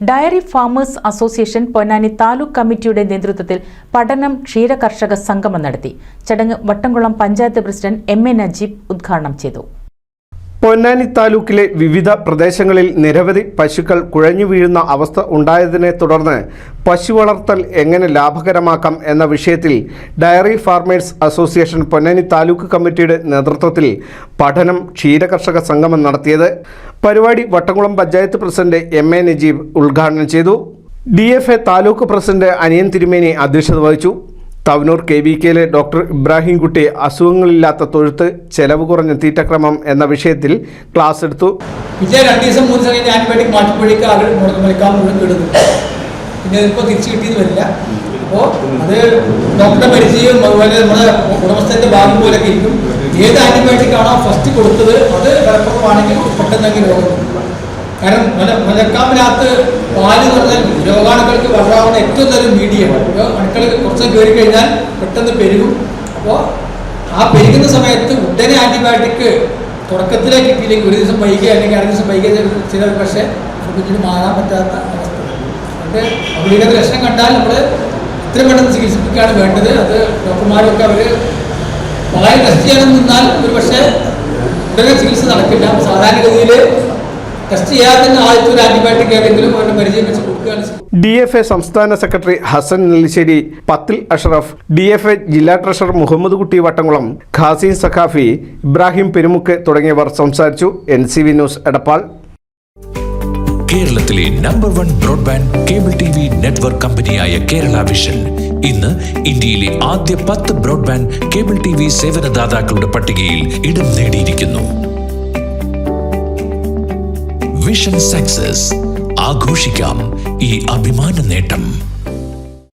Diary Farmers Association Ponnani taluk കമ്മിറ്റിയുടെ നേതൃത്വത്തിൽ പഠനം ക്ഷീരകർഷക സംഗമം നടത്തി. ചടങ്ങ് വട്ടംകുളം പഞ്ചായത്ത് പ്രസിഡന്റ് എം.എ. നജീബ് ഉദ്ഘാടനം ചെയ്തു. പൊന്നാനി താലൂക്കിലെ വിവിധ പ്രദേശങ്ങളിൽ നിരവധി പശുക്കൾ കുഴഞ്ഞു വീഴുന്ന അവസ്ഥ ഉണ്ടായതിനെ തുടർന്ന് പശു വളർത്തൽ എങ്ങനെ ലാഭകരമാക്കാം എന്ന വിഷയത്തിൽ diary farmers association Ponnani taluk കമ്മിറ്റിയുടെ നേതൃത്വത്തിൽ പഠനം ക്ഷീരകർഷക സംഗമം നടത്തിയത്. പരിപാടി വട്ടംകുളം പഞ്ചായത്ത് പ്രസിഡന്റ് എം.എ. നജീബ് ഉദ്ഘാടനം ചെയ്തു. DFA താലൂക്ക് പ്രസിഡന്റ് അനിയൻ തിരുമേനി അധ്യക്ഷത വഹിച്ചു. തവനൂർ KVKയിലെ ഡോക്ടർ ഇബ്രാഹിം കുട്ടി അസുഖങ്ങളില്ലാത്ത തൊഴുത്ത് ചെലവ് കുറഞ്ഞ തീറ്റക്രമം എന്ന വിഷയത്തിൽ ക്ലാസ് എടുത്തു. പിന്നെ 2 ദിവസം 3 ദിവസം കഴിഞ്ഞ് ആന്റിബയോട്ടിക് മാറ്റുമ്പോഴേക്കും ആകെ മുളക്കാൻ മുഴുവൻ ഇടുന്നു. പിന്നെ ഇപ്പോൾ തിരിച്ചു കിട്ടിയെന്ന് വരില്ല. അപ്പോൾ അത് ഡോക്ടറുടെ പരിചയവും അതുപോലെ നമ്മുടെ ഉടമസ്ഥൻ്റെ ഭാഗം പോലെയൊക്കെ ഇരിക്കും. ഏത് ആന്റിബയോട്ടിക് ആണോ ഫസ്റ്റ് കൊടുത്തത് അത് ഫലപ്രദമാണെങ്കിൽ പെട്ടെന്നെങ്കിൽ രോഗം. കാരണം മുലക്കാമ്പിനകത്ത് പാല് എന്ന് പറഞ്ഞാൽ രോഗാണുക്കൾക്ക് വളരാവുന്ന ഏറ്റവും നല്ലൊരു മീഡിയമാണ്. അണുക്കൾ കുറച്ച് കയറി കഴിഞ്ഞാൽ പെട്ടെന്ന് പെരുകും. അപ്പോൾ ആ പെരുകുന്ന സമയത്ത് ഉടനെ ആൻറ്റിബയോട്ടിക് തുടക്കത്തിലേ കിട്ടിയില്ലെങ്കിൽ 1 ദിവസം വൈകിയ അല്ലെങ്കിൽ 2 ദിവസം വൈകിയ ചില പക്ഷേ പിന്നീട് മാറാൻ പറ്റാത്ത അവസ്ഥ. അതുകൊണ്ട് അവിടെയൊക്കെ ലക്ഷണം കണ്ടാൽ നമ്മൾ ഇത്രയും പെട്ടെന്ന് ചികിത്സിപ്പിക്കുകയാണ് വേണ്ടത്. അത് ഡോക്ടർമാരൊക്കെ അവർ വളരെ ടെസ്റ്റ് ചെയ്യണം നിന്നാൽ ഒരു പക്ഷേ ഉടനെ ചികിത്സ നടക്കില്ല. സാധാരണഗതിയിൽ DFA സംസ്ഥാന സെക്രട്ടറി ഹസൻ നെല്ലിശ്ശേരി, പത്തിൽ അഷ്റഫ്, DFA ജില്ലാ ട്രഷറർ മുഹമ്മദ് കുട്ടി വട്ടംകുളം, ഖാസിൻ സഖാഫി, ഇബ്രാഹിം പെരുമുക്ക് തുടങ്ങിയവർ സംസാരിച്ചു. NCV news Edappal. കേരളത്തിലെ number 1 broadband cable TV network കമ്പനിയായ കേരള വിഷൻ ഇന്ന് ഇന്ത്യയിലെ ആദ്യ 10 ബ്രോഡ്ബാൻഡ് കേബിൾ TV സേവനദാതാക്കളുടെ പട്ടികയിൽ ഇടം നേടിയിരിക്കുന്നു. വിഷൻ സക്സസ് ആഘോഷിക്കാം ഈ അഭിമാന നേട്ടം.